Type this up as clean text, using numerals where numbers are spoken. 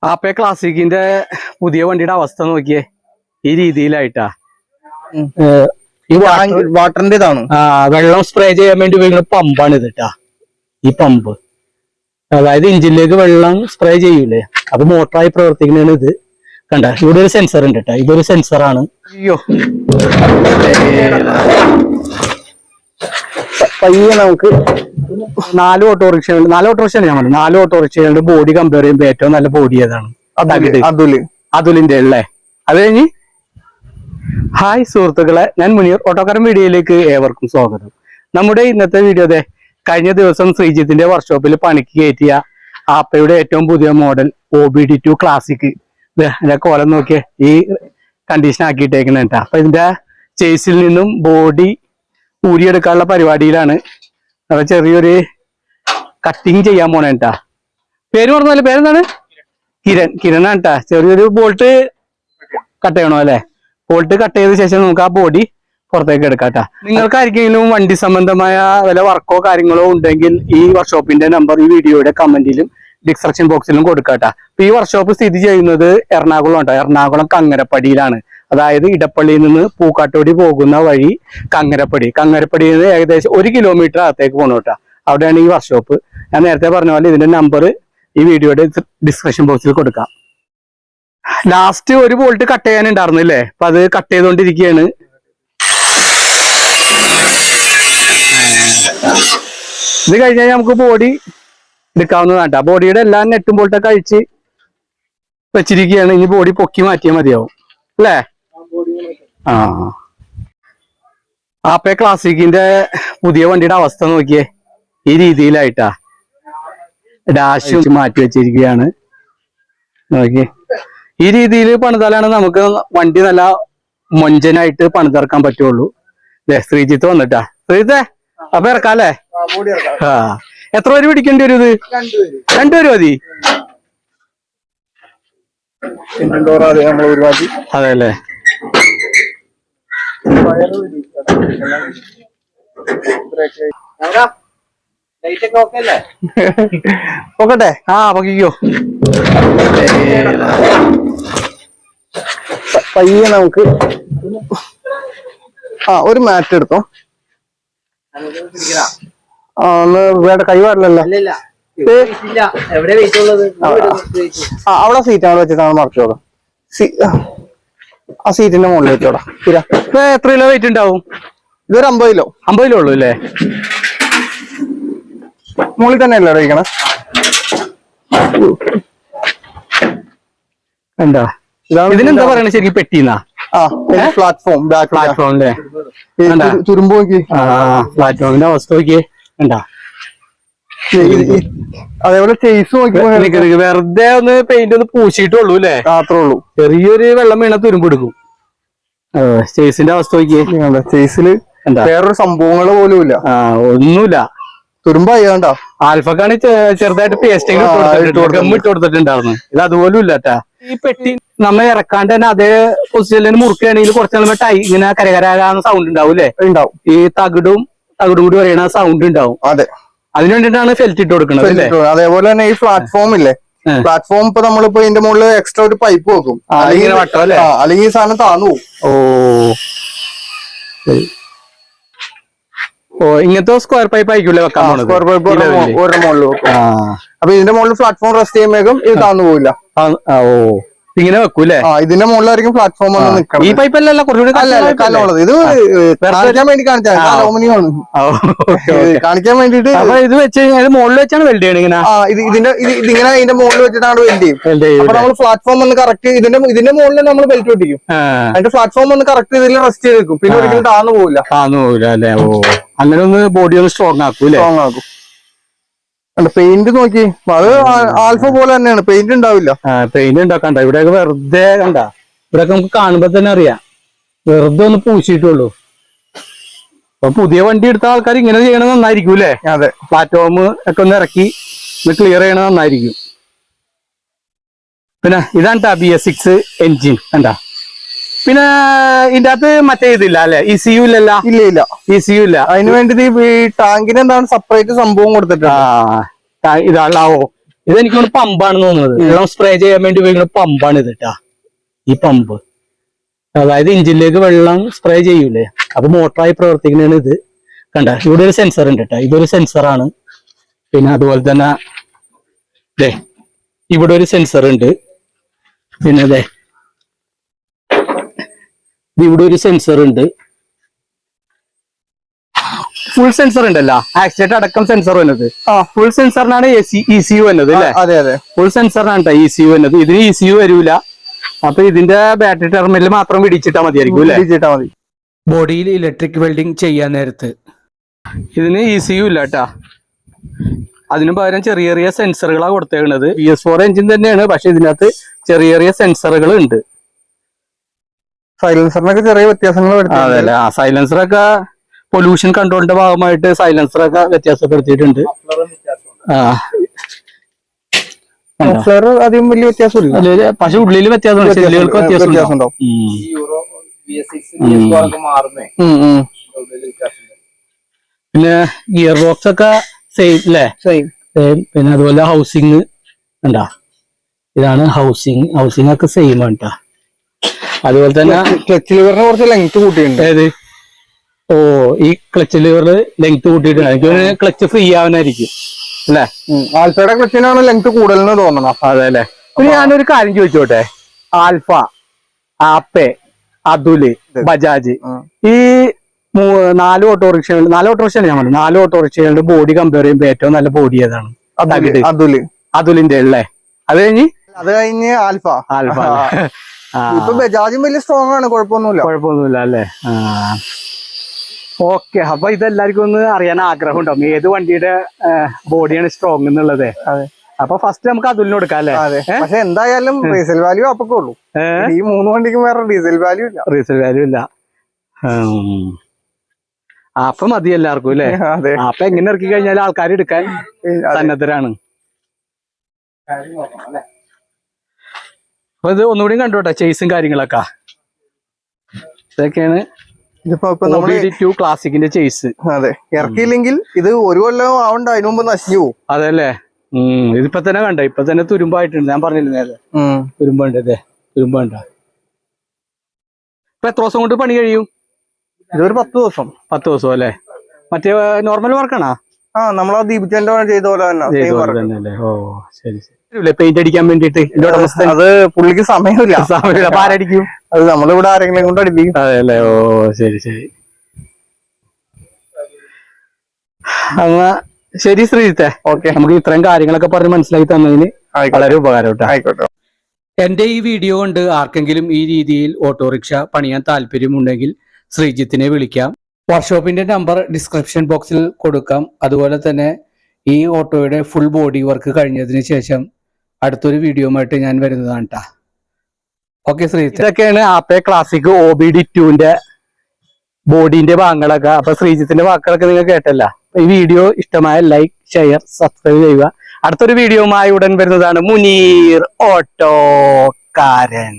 ആപ്പേ ക്ലാസിക്കിന്റെ പുതിയ വണ്ടിയുടെ അവസ്ഥ നോക്കിയേ ഈ രീതിയിലായിട്ടാ. ഈ വാട്ടറിന്റേതാണ്. വെള്ളം സ്പ്രേ ചെയ്യാൻ വേണ്ടി ഉപയോഗിക്കുന്ന പമ്പാണ് ഇതിട്ടാ. ഈ പമ്പ് അതായത് എഞ്ചിനിലേക്ക് വെള്ളം സ്പ്രേ ചെയ്യൂലേ, അത് മോട്ടറായി പ്രവർത്തിക്കുന്നതാണ് ഇത്. കണ്ട, ഇവിടെ ഒരു സെൻസർ ഉണ്ട് കേട്ടോ. ഇതൊരു സെൻസറാണ്. അയ്യോ, പയ്യെ നമുക്ക് നാല് ഓട്ടോറിക്ഷകളുടെ ബോഡി കമ്പയർ ചെയ്യുമ്പോൾ ഏറ്റവും നല്ല ബോഡി ഏതാണ്? അതുലിന്റെ അല്ലേ. അത് കഴിഞ്ഞ് ഹായ് സുഹൃത്തുക്കളെ, ഞാൻ മുനീർ. ഓട്ടോക്കാരൻ വീഡിയോയിലേക്ക് ഏവർക്കും സ്വാഗതം. നമ്മുടെ ഇന്നത്തെ വീഡിയോ കഴിഞ്ഞ ദിവസം ശ്രീജിത്തിന്റെ വർക്ക്ഷോപ്പിൽ പണിക്ക് കയറ്റിയ ആപ്പയുടെ ഏറ്റവും പുതിയ മോഡൽ OBD2 ക്ലാസിക്. ഇതിന്റെ കോലം നോക്കിയേ, ഈ കണ്ടീഷൻ ആക്കിയിട്ടേക്കുന്ന കേട്ടോ. അപ്പൊ ഇതിന്റെ ചേസിൽ നിന്നും ബോഡി ഊരിയെടുക്കാനുള്ള പരിപാടിയിലാണ്. അപ്പൊ ചെറിയൊരു കട്ടിങ് ചെയ്യാൻ പോണേ കേട്ടാ. പേര് പറഞ്ഞല്ലേ, പേരെന്താണ്? കിരണാണ് കേട്ടാ. ചെറിയൊരു ബോൾട്ട് കട്ട് ചെയ്യണോ അല്ലെ? ബോൾട്ട് കട്ട് ചെയ്ത ശേഷം നമുക്ക് ആ ബോഡി പുറത്തേക്ക് എടുക്കാട്ടാ. നിങ്ങൾക്ക് ആർക്കെങ്കിലും വണ്ടി സംബന്ധമായ വല്ല വർക്കോ കാര്യങ്ങളോ ഉണ്ടെങ്കിൽ ഈ വർക്ക്ഷോപ്പിന്റെ നമ്പർ ഈ വീഡിയോയുടെ കമന്റിലും ഡിസ്ക്രിപ്ഷൻ ബോക്സിലും കൊടുക്കാട്ടാ. അപ്പൊ ഈ വർക്ക്ഷോപ്പ് സ്ഥിതി ചെയ്യുന്നത് എറണാകുളം ഉണ്ടോ, എറണാകുളം കങ്ങരപ്പടിയിലാണ്. അതായത് ഇടപ്പള്ളിയിൽ നിന്ന് പൂക്കാട്ടോടി പോകുന്ന വഴി കങ്ങരപ്പടിയിൽ നിന്ന് ഏകദേശം 1 കിലോമീറ്റർ അകത്തേക്ക് പോകണം കേട്ടാ. അവിടെയാണ് ഈ വർക്ക്ഷോപ്പ്. ഞാൻ നേരത്തെ പറഞ്ഞ പോലെ ഇതിന്റെ നമ്പർ ഈ വീഡിയോയുടെ ഡിസ്ക്രിപ്ഷൻ ബോക്സിൽ കൊടുക്കാം. ലാസ്റ്റ് ഒരു ബോൾട്ട് കട്ട് ചെയ്യാനുണ്ടായിരുന്നില്ലേ, അപ്പൊ അത് കട്ട് ചെയ്തോണ്ടിരിക്കുകയാണ്. ഇത് കഴിഞ്ഞാൽ നമുക്ക് ബോഡി എടുക്കാവുന്നതാട്ടാ. ബോഡിയുടെ എല്ലാ നെട്ടും ബോൾട്ടൊക്കെ അഴിച്ച് വെച്ചിരിക്കുകയാണ്. ഇനി ബോഡി പൊക്കി മാറ്റിയാൽ മതിയാവും അല്ലേ? ആപ്പേ ക്ലാസിക്കിന്റെ പുതിയ വണ്ടിയുടെ അവസ്ഥ നോക്കിയേ ഈ രീതിയിലായിട്ടാ. ഡാഷ് മാറ്റി വെച്ചിരിക്കുകയാണ്. നോക്കിയേ, ഈ രീതിയിൽ പണിതാലാണ് നമുക്ക് വണ്ടി നല്ല മൊഞ്ചനായിട്ട് പണിതിറക്കാൻ പറ്റുള്ളൂ. ശ്രീജിത്ത് വന്നിട്ടാ. ശ്രീജിത്തെ, അപ്പൊ ഇറക്കാല്ലേ? എത്ര പേര് പിടിക്കേണ്ടി വരും ഇത്? 2 പേര് മതി. അതെ അല്ലേ? നോക്കട്ടെ. പൊക്കിക്കോ. പയ്യെ നമുക്ക് ഒരു മാറ്റ് എടുത്തോ. ഒന്ന് വേണ്ട, കൈ പാടില്ലല്ലോ. അവിടെ സീറ്റ് വെച്ചിട്ടാണ് മറച്ചോളാം. ആ സീറ്റിന്റെ മുകളിൽ വെച്ചോടാ. എത്ര കിലോ വെയിറ്റ് ഉണ്ടാവും? ഇതൊരു 50 കിലോ. 50 കിലോ ഉള്ളൂ അല്ലേ? മുകളിൽ തന്നെ അല്ലേ കഴിക്കണം? എന്താ ഇതിനെന്താ പറയണ ശരിക്കും? പെട്ടിന്നാ? പ്ലാറ്റ്ഫോം. പ്ലാറ്റ്ഫോമിന്റെ തുരുമ്പ് നോക്കി. പ്ലാറ്റ്ഫോമിന്റെ അവസ്ഥ നോക്കിയേ. എന്താ അതേപോലെ ചേസ് നോക്കി. വെറുതെ ഒന്ന് പെയിന്റ് ഒന്ന് പൂശിയിട്ടുള്ളൂ അല്ലേ? അത്രേ ഉള്ളൂ. ചെറിയൊരു വെള്ളം വീണ തുരുമ്പെടുക്കും. ചേസിന്റെ അവസ്ഥ നോക്കിയേ. ചേസില് വേറൊരു സംഭവങ്ങള് പോലും ഇല്ല, ഒന്നുമില്ല. തുരുമ്പായി കണ്ടോ? ആൽഫക്കാണ് ചെറുതായിട്ട് പേസ്റ്റിംഗ് ഇട്ട് കൊടുത്തിട്ടുണ്ടായിരുന്നു. ഇത് അതുപോലും ഇല്ലാട്ടാ. ഈ പെട്ടി നമ്മ ഇറക്കാണ്ട് തന്നെ അതേ പൊസിഷനിൽ മുറുക്കുകയാണെങ്കിൽ കുറച്ച് ഇങ്ങനെ കരകരാകുന്ന സൗണ്ട് ഉണ്ടാവും അല്ലേ? ഉണ്ടാവും. ഈ തകിടും കൂടി പറയുന്ന സൗണ്ട് ഉണ്ടാവും. അതെ, അതിന് വേണ്ടിട്ടാണ് ഫെൽറ്റ് ഇട്ട് കൊടുക്കുന്നത്. അതേപോലെ തന്നെ ഈ പ്ലാറ്റ്ഫോം ഇല്ലേ, പ്ലാറ്റ്ഫോം ഇപ്പൊ നമ്മളിപ്പോ ഇതിന്റെ മുകളിൽ എക്സ്ട്രാ ഒരു പൈപ്പ് വെക്കും, അല്ലെങ്കിൽ ഈ സാധനം താന്നു പോകും. ഇങ്ങനത്തെ സ്ക്വയർ പൈപ്പ് ആയിരിക്കുമല്ലേ വെക്കാൻ പോണത്? സ്ക്വയർ പൈപ്പ് ഒരെണ്ണം മുകളിൽ വെക്കും. അപ്പൊ ഇതിന്റെ മുകളിൽ പ്ലാറ്റ്ഫോം റെസ്റ്റ് ചെയ്യുമ്പോഴേക്കും ഇത് താന്നു പോവില്ല. ഇങ്ങനെ വെക്കൂല്ലേ? ഇതിന്റെ മുകളിലായിരിക്കും പ്ലാറ്റ്ഫോം നിൽക്കണം. ഈ പൈപ്പല്ല, കുറച്ചുകൂടി കല്ലുള്ളത്. ഇത് കാണിക്കാൻ വേണ്ടി കാണിച്ചാൽ അലൂമിനിയമാണ് കാണിക്കാൻ വേണ്ടിട്ട്. ഇത് വെച്ച് കഴിഞ്ഞാൽ മുകളിൽ വെച്ചാണ് വെൽഡ് ചെയ്യണം. ഇങ്ങനെ ഇതിങ്ങനെ ഇതിന്റെ മുകളിൽ വെച്ചിട്ടാണ് വെൽഡ് ചെയ്യും. അപ്പൊ നമ്മൾ പ്ലാറ്റ്ഫോം ഒന്ന് കറക്റ്റ് ഇതിന്റെ മുകളിൽ നമ്മൾ ബെൽറ്റ് ഒട്ടിക്കും. അതിന്റെ പ്ലാറ്റ്ഫോം ഒന്ന് കറക്റ്റ് ഇതിൽ റെസ്റ്റ് ചെയ്ത് വെക്കും. പിന്നെ ഒരിക്കലും താന്നു പോവില്ല. അല്ലേ? അങ്ങനെ ഒന്ന് ബോഡി ഒന്ന് സ്ട്രോങ് ആക്കും. പെയിന്റ് നോക്കി, അത് ആൽഫ പോലെ തന്നെയാണ്. പെയിന്റ് ഉണ്ടാവില്ല. പെയിന്റ് ഉണ്ടാക്കണ്ട. ഇവിടെയൊക്കെ വെറുതെ കണ്ട, ഇവിടെയൊക്കെ നമുക്ക് കാണുമ്പോ തന്നെ അറിയാം, വെറുതെ ഒന്ന് പൂശിയിട്ടുള്ളൂ. അപ്പൊ പുതിയ വണ്ടി എടുത്ത ആൾക്കാർ ഇങ്ങനെ ചെയ്യണത് നന്നായിരിക്കും അല്ലേ? അതെ, പ്ലാറ്റ്ഫോം ഒക്കെ ഒന്ന് ഇറക്കി ക്ലിയർ ചെയ്യണത് നന്നായിരിക്കും. പിന്നെ ഇതാണ് BS6 എൻജിൻ കണ്ട. പിന്നെ ഇതിന്റെ അകത്ത് മറ്റേ ഇതില്ല അല്ലെ? ECU ഇല്ലല്ല? ഇല്ല, ECU ഇല്ല. അതിന് വേണ്ടി ഈ ടാങ്കിന് എന്താണ് സെപ്പറേറ്റ് സംഭവം കൊടുത്തിട്ടുണ്ട്. ഇതാണാവോ ഇതെനിക്ക് പമ്പാണെന്ന് തോന്നുന്നത്. വെള്ളം സ്പ്രേ ചെയ്യാൻ വേണ്ടി ഉപയോഗിക്കുന്ന പമ്പാണ് ഇത് കേട്ടാ. ഈ പമ്പ് അതായത് എഞ്ചിനിലേക്ക് വെള്ളം സ്പ്രേ ചെയ്യൂലേ, അപ്പൊ മോട്ടറായി പ്രവർത്തിക്കുന്നതാണ് ഇത്. കണ്ട ഇവിടെ ഒരു സെൻസർ ഉണ്ട് കേട്ടോ. ഇതൊരു സെൻസറാണ്. പിന്നെ അതുപോലെ തന്നെ ഇവിടെ ഒരു സെൻസർ ഉണ്ട്. പിന്നെ ഇവിടെ ഒരു സെൻസർ ഉണ്ട്. ഫുൾ സെൻസർ ഉണ്ടല്ലോ, ആക്സിഡന്റ് അടക്കം സെൻസർ വന്നത്. ഫുൾ സെൻസറിനാണ് ECU വന്നത് അല്ലേ? അതെ അതെ, ഫുൾ സെൻസറിനാണ് കേട്ടോ ECU വന്നത്. ഇതിന് ECU വരൂല. അപ്പൊ ഇതിന്റെ ബാറ്ററി ടെർമിനൽ മാത്രം പിടിച്ചിട്ടാ മതിയായിരിക്കും അല്ലേ? പിടിച്ചിട്ടാ മതി. ബോഡിയിൽ ഇലക്ട്രിക് വെൽഡിങ് ചെയ്യാൻ നേരത്ത് ഇതിന് ECU ഇല്ല കേട്ടാ. അതിനു പകരം ചെറിയ ചെറിയ സെൻസറുകളാണ് കൊടുത്തേക്കുന്നത്. BS4 എഞ്ചിൻ തന്നെയാണ്, പക്ഷെ ഇതിനകത്ത് ചെറിയ ചെറിയ സെൻസറുകൾ ഉണ്ട്. സൈലൻസറിനൊക്കെ ചെറിയ വ്യത്യാസങ്ങൾ. അതല്ലേ, ആ സൈലൻസറൊക്കെ പൊല്യൂഷൻ കൺട്രോളിന്റെ ഭാഗമായിട്ട് സൈലൻസറൊക്കെ വ്യത്യാസപ്പെടുത്തിയിട്ടുണ്ട്. അധികം വലിയ വ്യത്യാസമില്ല, പക്ഷെ ഉള്ളിൽ വ്യത്യാസമുണ്ട്. വ്യത്യാസമുണ്ടോ? പിന്നെ ഗിയർ ബോക്സ് ഒക്കെ സെയിം അല്ലേ? സെയിം. പിന്നെ അതുപോലെ ഹൗസിങ് ഉണ്ടാ, ഇതാണ് ഹൗസിങ് ഒക്കെ സെയിം ആണ് കേട്ടോ. അതുപോലെ തന്നെ ക്ലച്ച് ലിവറിന് കുറച്ച് ലെങ്ത് കൂട്ടിയിട്ടുണ്ട്. ഏത്? ഓ, ഈ ക്ലച്ച് ലിവറിൽ ലെങ്ത് കൂട്ടിയിട്ടുണ്ട്. എനിക്ക് ക്ലച്ച് ഫ്രീ ആവാനായിരിക്കും അല്ലേ? ആൽഫയുടെ ക്ലച്ചിനാണ് ലെങ്ത് കൂടുതലെന്ന് തോന്നണം. അതെ അല്ലേ. പിന്നെ ഞാനൊരു കാര്യം ചോദിച്ചോട്ടെ, ആൽഫ, ആപ്പെ, അതുല്, ബജാജ്, ഈ 4 ഓട്ടോറിക്ഷകളുടെ ഞാൻ 4 ഓട്ടോറിക്ഷകളുടെ ബോഡി കമ്പയർ ചെയ്യുമ്പോൾ ഏറ്റവും നല്ല ബോഡി ഏതാണ്? അതുലിന്റെ അല്ലേ? അത് കഴിഞ്ഞ് ആൽഫ. ഇപ്പൊ ബജാജും വലിയ സ്ട്രോങ് ആണ്, കുഴപ്പമൊന്നുമില്ല അല്ലേ? ഓക്കെ. അപ്പൊ ഇതെല്ലാവർക്കും ഒന്ന് അറിയാൻ ആഗ്രഹം ഉണ്ടാവും, ഏത് വണ്ടിയുടെ ബോഡിയാണ് സ്ട്രോങ് എന്നുള്ളത്. അപ്പൊ ഫസ്റ്റ് നമുക്ക് അതുലിന് കൊടുക്കാം അല്ലേ? പക്ഷെ എന്തായാലും റീസെയിൽ വാല്യൂ അപ്പൊക്കെ ഉള്ളൂ. ഈ 3 വണ്ടിക്കും വേറെ റീസെയിൽ വാല്യൂ ഇല്ല. അപ്പൊ മതി എല്ലാവർക്കും അല്ലേ? അപ്പൊ എങ്ങനെ ഇറക്കി കഴിഞ്ഞാൽ ആൾക്കാർ എടുക്കാൻ സന്നദ്ധരാണ്. അപ്പൊ ഇത് ഒന്നുകൂടി കണ്ടോട്ടെ, ചേസും കാര്യങ്ങളൊക്കെ. ഇതൊക്കെയാണ് ക്ലാസിക്കിന്റെ ചേസ്. അതെ, ഇറക്കിയില്ലെങ്കിൽ ഇത് 1 കൊല്ലം ആവണ്ട, അതിന് മുമ്പ് നശിച്ചു പോകും. അതല്ലേ. ഇതിപ്പോ തന്നെ കണ്ട, ഇപ്പൊ തന്നെ തുരുമ്പായിട്ടുണ്ട്. ഞാൻ പറഞ്ഞിരുന്നേ തുരുമ്പുണ്ട്. തുരുമ്പുണ്ട. ഇപ്പൊ എത്ര ദിവസം കൊണ്ട് പണി കഴിയും? ഇതൊരു 10 ദിവസം. 10 ദിവസം അല്ലേ? മറ്റേ നോർമൽ വർക്കാണോ? നമ്മളാ ദീപിച്ചന്റെ ചെയ്ത പോലെ തന്നെ. ഓ ശരി. പെയിന്റ് അടിക്കാൻ വേണ്ടിട്ട് അത് പുള്ളിക്ക് സമയമില്ല. അപ്പൊ ആരടിക്കും? അത് നമ്മളിവിടെ ആരെങ്കിലും കൊണ്ട് അടിപ്പിക്കും. അതെ അല്ലേ? ഓ ശരി. ശരി ശ്രീജിത്തെ, ഓക്കെ. നമുക്ക് ഇത്രയും കാര്യങ്ങളൊക്കെ പറഞ്ഞ് മനസ്സിലാക്കി തന്നതിന് വളരെ ഉപകാരം. ആയിക്കോട്ടെ. എന്റെ ഈ വീഡിയോ കൊണ്ട് ആർക്കെങ്കിലും ഈ രീതിയിൽ ഓട്ടോറിക്ഷ പണിയാൻ താല്പര്യമുണ്ടെങ്കിൽ ശ്രീജിത്തിനെ വിളിക്കാം. വർക്ക്ഷോപ്പിന്റെ നമ്പർ ഡിസ്ക്രിപ്ഷൻ ബോക്സിൽ കൊടുക്കാം. അതുപോലെ തന്നെ ഈ ഓട്ടോയുടെ ഫുൾ ബോഡി വർക്ക് കഴിഞ്ഞതിന് ശേഷം അടുത്തൊരു വീഡിയോയുമായിട്ട് ഞാൻ വരുന്നതാണ് കേട്ടാ. ഓക്കെ ശ്രീജിത്ത്. ഇതൊക്കെയാണ് ആപ്പെ ക്ലാസിക് OBD2ന്റെ ബോഡിന്റെ ഭാഗങ്ങളൊക്കെ. അപ്പൊ ശ്രീജിത്തിന്റെ വാക്കുകളൊക്കെ നിങ്ങൾ കേട്ടല്ല. ഈ വീഡിയോ ഇഷ്ടമായ ലൈക്ക്, ഷെയർ, സബ്സ്ക്രൈബ് ചെയ്യുക. അടുത്തൊരു വീഡിയോയുമായി ഉടൻ വരുന്നതാണ് മുനീർ ഓട്ടോക്കാരൻ.